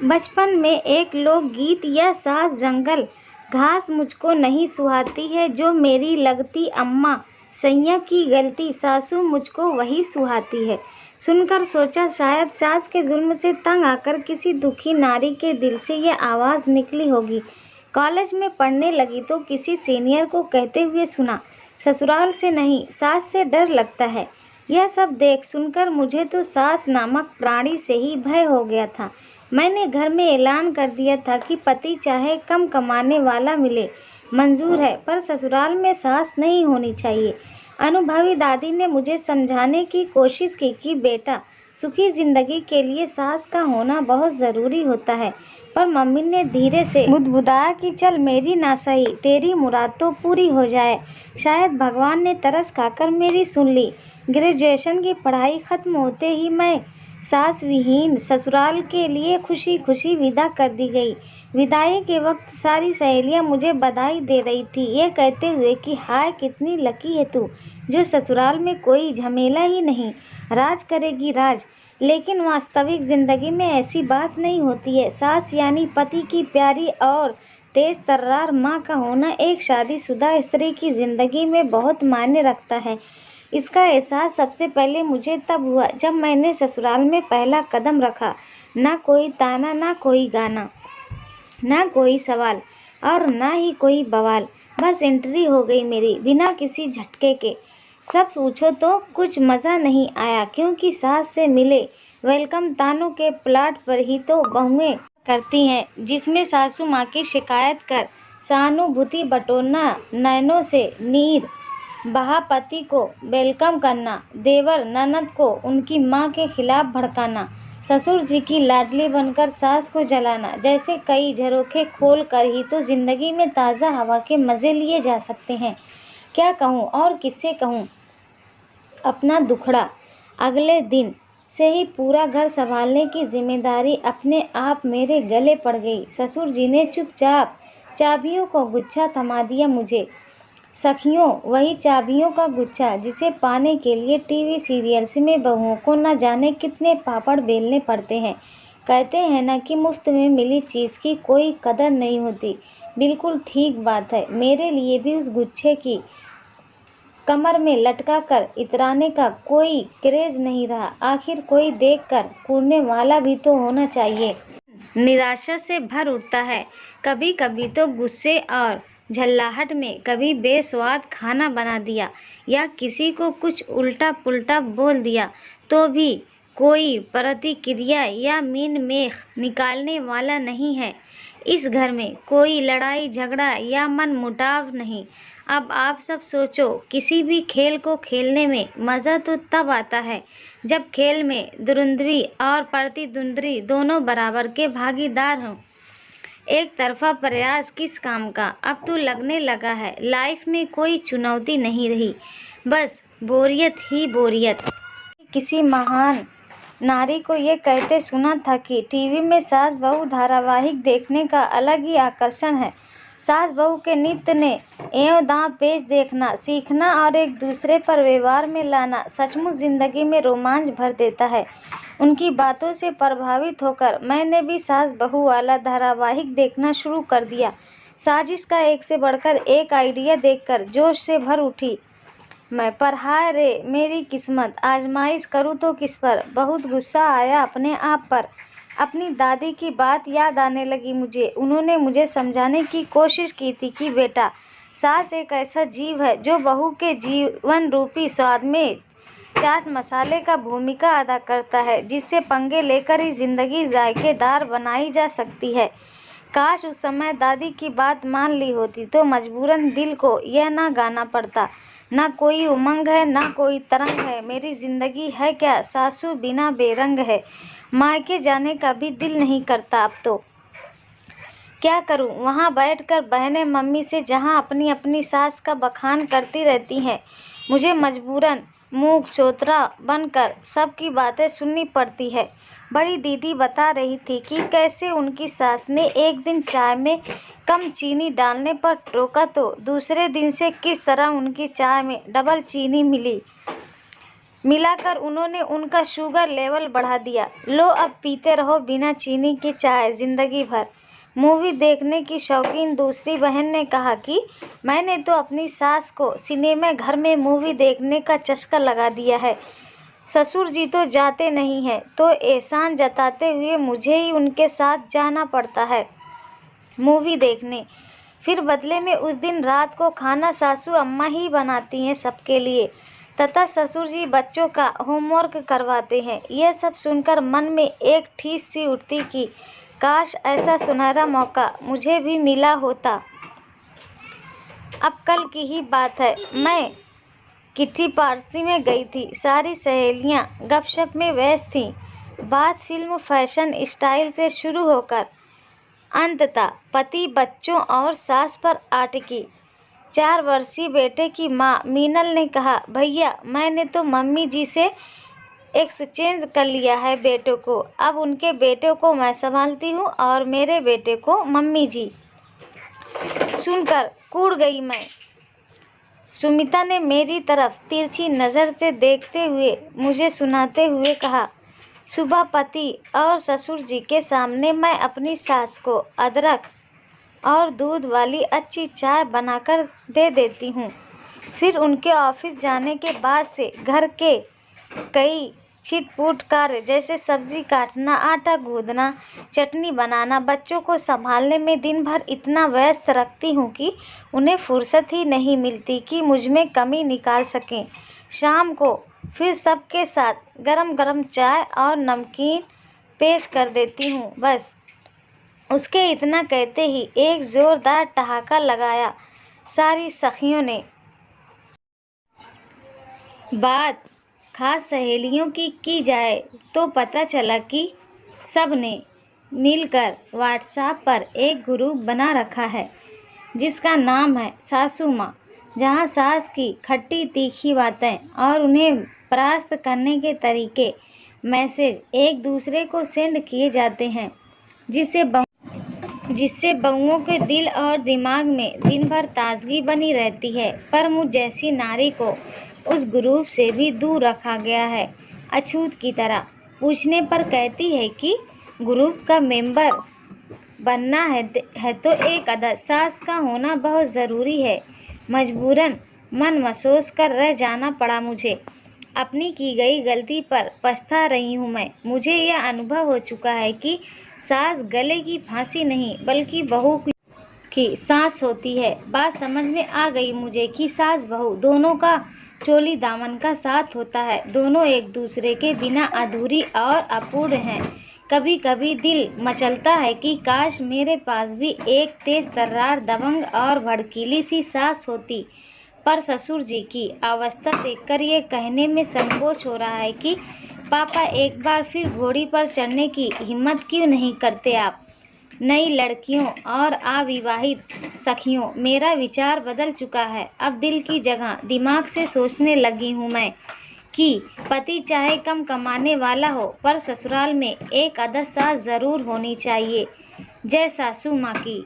बचपन में एक लोकगीत या सात जंगल घास मुझको नहीं सुहाती है, जो मेरी लगती अम्मा सैया की गलती सासू मुझको वही सुहाती है। सुनकर सोचा शायद सास के जुल्म से तंग आकर किसी दुखी नारी के दिल से यह आवाज़ निकली होगी। कॉलेज में पढ़ने लगी तो किसी सीनियर को कहते हुए सुना, ससुराल से नहीं सास से डर लगता है। यह सब देख सुनकर मुझे तो सास नामक प्राणी से ही भय हो गया था। मैंने घर में ऐलान कर दिया था कि पति चाहे कम कमाने वाला मिले मंजूर है, पर ससुराल में सास नहीं होनी चाहिए। अनुभवी दादी ने मुझे समझाने की कोशिश की कि बेटा, सुखी जिंदगी के लिए सास का होना बहुत ज़रूरी होता है, पर मम्मी ने धीरे से बुदबुदाया कि चल मेरी ना सही, तेरी मुराद तो पूरी हो जाए। शायद भगवान ने तरस खाकर मेरी सुन ली। ग्रेजुएशन की पढ़ाई खत्म होते ही मैं सास विहीन ससुराल के लिए खुशी खुशी विदा कर दी गई। विदाई के वक्त सारी सहेलियां मुझे बधाई दे रही थी, ये कहते हुए कि हाय कितनी लकी है तू, जो ससुराल में कोई झमेला ही नहीं, राज करेगी राज। लेकिन वास्तविक ज़िंदगी में ऐसी बात नहीं होती है। सास यानी पति की प्यारी और तेज तर्रार माँ का होना एक शादीशुदा स्त्री की ज़िंदगी में बहुत मायने रखता है। इसका एहसास सबसे पहले मुझे तब हुआ जब मैंने ससुराल में पहला कदम रखा। ना कोई ताना, ना कोई गाना, ना कोई सवाल और ना ही कोई बवाल, बस एंट्री हो गई मेरी बिना किसी झटके के। सब पूछो तो कुछ मज़ा नहीं आया, क्योंकि सास से मिले वेलकम तानों के प्लाट पर ही तो बहुएं करती हैं, जिसमें सासू माँ की शिकायत कर सहानुभूति बटोरना, नैनों से नीर बहा पति को वेलकम करना, देवर ननद को उनकी माँ के खिलाफ भड़काना, ससुर जी की लाडली बनकर सास को जलाना, जैसे कई झरोखे खोल कर ही तो ज़िंदगी में ताज़ा हवा के मज़े लिए जा सकते हैं। क्या कहूँ और किससे कहूँ अपना दुखड़ा। अगले दिन से ही पूरा घर संभालने की जिम्मेदारी अपने आप मेरे गले पड़ गई। ससुर जी ने चुपचाप चाबियों का गुच्छा थमा दिया मुझे। सखियों, वही चाबियों का गुच्छा जिसे पाने के लिए टीवी सीरियल्स में बहुओं को न जाने कितने पापड़ बेलने पड़ते हैं। कहते हैं ना कि मुफ्त में मिली चीज़ की कोई कदर नहीं होती। बिल्कुल ठीक बात है। मेरे लिए भी उस गुच्छे की कमर में लटका कर इतराने का कोई क्रेज नहीं रहा। आखिर कोई देखकर कूदने वाला भी तो होना चाहिए। निराशा से भर उठता है कभी कभी तो गुस्से और झल्लाहट में। कभी बेस्वाद खाना बना दिया या किसी को कुछ उल्टा पुल्टा बोल दिया तो भी कोई प्रतिक्रिया या मीन मेख निकालने वाला नहीं है। इस घर में कोई लड़ाई झगड़ा या मनमुटाव नहीं। अब आप सब सोचो, किसी भी खेल को खेलने में मज़ा तो तब आता है जब खेल में दुरंदवी और प्रतिद्वंद्वी दोनों बराबर के भागीदार हों। एक तरफा प्रयास किस काम का। अब तो लगने लगा है लाइफ में कोई चुनौती नहीं रही, बस बोरियत ही बोरियत। किसी महान नारी को ये कहते सुना था कि टीवी में सास बहू धारावाहिक देखने का अलग ही आकर्षण है। सास बहू के नित्य ने एवं दांव पेच देखना सीखना और एक दूसरे पर व्यवहार में लाना सचमुच ज़िंदगी में रोमांच भर देता है। उनकी बातों से प्रभावित होकर मैंने भी सास बहू वाला धारावाहिक देखना शुरू कर दिया। साजिश का एक से बढ़कर एक आइडिया देखकर जोश से भर उठी मैं। पर हाय रे मेरी किस्मत, आजमाइश करूँ तो किस पर। बहुत गुस्सा आया अपने आप पर। अपनी दादी की बात याद आने लगी मुझे। उन्होंने मुझे समझाने की कोशिश की थी कि बेटा, सास एक ऐसा जीव है जो बहू के जीवन रूपी स्वाद में चाट मसाले का भूमिका अदा करता है, जिससे पंगे लेकर ही ज़िंदगी जायकेदार बनाई जा सकती है। काश उस समय दादी की बात मान ली होती तो मजबूरन दिल को यह ना गाना पड़ता। ना कोई उमंग है ना कोई तरंग है, मेरी ज़िंदगी है क्या सासू बिना बेरंग है। मायके जाने का भी दिल नहीं करता अब तो। क्या करूं, वहां बैठकर बहनें मम्मी से जहां अपनी अपनी सास का बखान करती रहती हैं, मुझे मजबूरन मूक चोतरा बनकर सबकी बातें सुननी पड़ती है। बड़ी दीदी बता रही थी कि कैसे उनकी सास ने एक दिन चाय में कम चीनी डालने पर टोका तो दूसरे दिन से किस तरह उनकी चाय में डबल चीनी मिली। मिलाकर उन्होंने उनका शुगर लेवल बढ़ा दिया। लो अब पीते रहो बिना चीनी की चाय जिंदगी भर। मूवी देखने की शौकीन दूसरी बहन ने कहा कि मैंने तो अपनी सास को सिनेमा घर में मूवी देखने का चस्का लगा दिया है। ससुर जी तो जाते नहीं हैं, तो एहसान जताते हुए मुझे ही उनके साथ जाना पड़ता है मूवी देखने। फिर बदले में उस दिन रात को खाना सासू अम्मा ही बनाती हैं सबके लिए, तथा ससुर जी बच्चों का होमवर्क करवाते हैं। यह सब सुनकर मन में एक ठीस सी उठती कि काश ऐसा सुनहरा मौका मुझे भी मिला होता। अब कल की ही बात है, मैं किट्टी पार्टी में गई थी। सारी सहेलियां गपशप में व्यस्त थीं। बात फिल्म फैशन स्टाइल से शुरू होकर अंततः पति, बच्चों और सास पर आ टिकी। 4 वर्षीय बेटे की मां मीनल ने कहा, भैया मैंने तो मम्मी जी से एक्सचेंज कर लिया है बेटों को। अब उनके बेटों को मैं संभालती हूँ और मेरे बेटे को मम्मी जी। सुनकर कूड़ गई मैं। सुमिता ने मेरी तरफ तिरछी नज़र से देखते हुए मुझे सुनाते हुए कहा, सुबह पति और ससुर जी के सामने मैं अपनी सास को अदरक और दूध वाली अच्छी चाय बनाकर दे देती हूँ। फिर उनके ऑफिस जाने के बाद से घर के कई छिटपुट कार्य जैसे सब्जी काटना, आटा गूंदना, चटनी बनाना, बच्चों को संभालने में दिन भर इतना व्यस्त रखती हूँ कि उन्हें फुर्सत ही नहीं मिलती कि मुझ में कमी निकाल सकें। शाम को फिर सबके साथ गरम गरम चाय और नमकीन पेश कर देती हूँ। बस उसके इतना कहते ही एक ज़ोरदार ठहाका लगाया। सारी सखियों ने। बात खास सहेलियों की जाए तो पता चला कि सब ने मिलकर व्हाट्सएप पर एक ग्रुप बना रखा है जिसका नाम है सासू माँ, जहाँ सास की खट्टी तीखी बातें और उन्हें परास्त करने के तरीके मैसेज एक दूसरे को सेंड किए जाते हैं, जिससे बहुओं के दिल और दिमाग में दिन भर ताजगी बनी रहती है। पर मुझ जैसी नारी को उस ग्रुप से भी दूर रखा गया है, अछूत की तरह। पूछने पर कहती है कि ग्रुप का मेंबर बनना है तो एक अदद सास का होना बहुत ज़रूरी है। मजबूरन मन महसूस कर रह जाना पड़ा मुझे। अपनी की गई गलती पर पछता रही हूँ मैं। मुझे यह अनुभव हो चुका है कि सास गले की फांसी नहीं बल्कि बहू की सांस होती है। बात समझ में आ गई मुझे कि सास बहू दोनों का चोली दामन का साथ होता है। दोनों एक दूसरे के बिना अधूरी और अपूर्ण हैं। कभी कभी दिल मचलता है कि काश मेरे पास भी एक तेज तर्रार, दबंग और भड़कीली सी सास होती। पर ससुर जी की अवस्था देखकर ये कहने में संकोच हो रहा है कि पापा एक बार फिर घोड़ी पर चढ़ने की हिम्मत क्यों नहीं करते आप। नई लड़कियों और अविवाहित सखियों, मेरा विचार बदल चुका है। अब दिल की जगह दिमाग से सोचने लगी हूँ मैं कि पति चाहे कम कमाने वाला हो, पर ससुराल में एक अदद सास ज़रूर होनी चाहिए। जय सासू माँ की।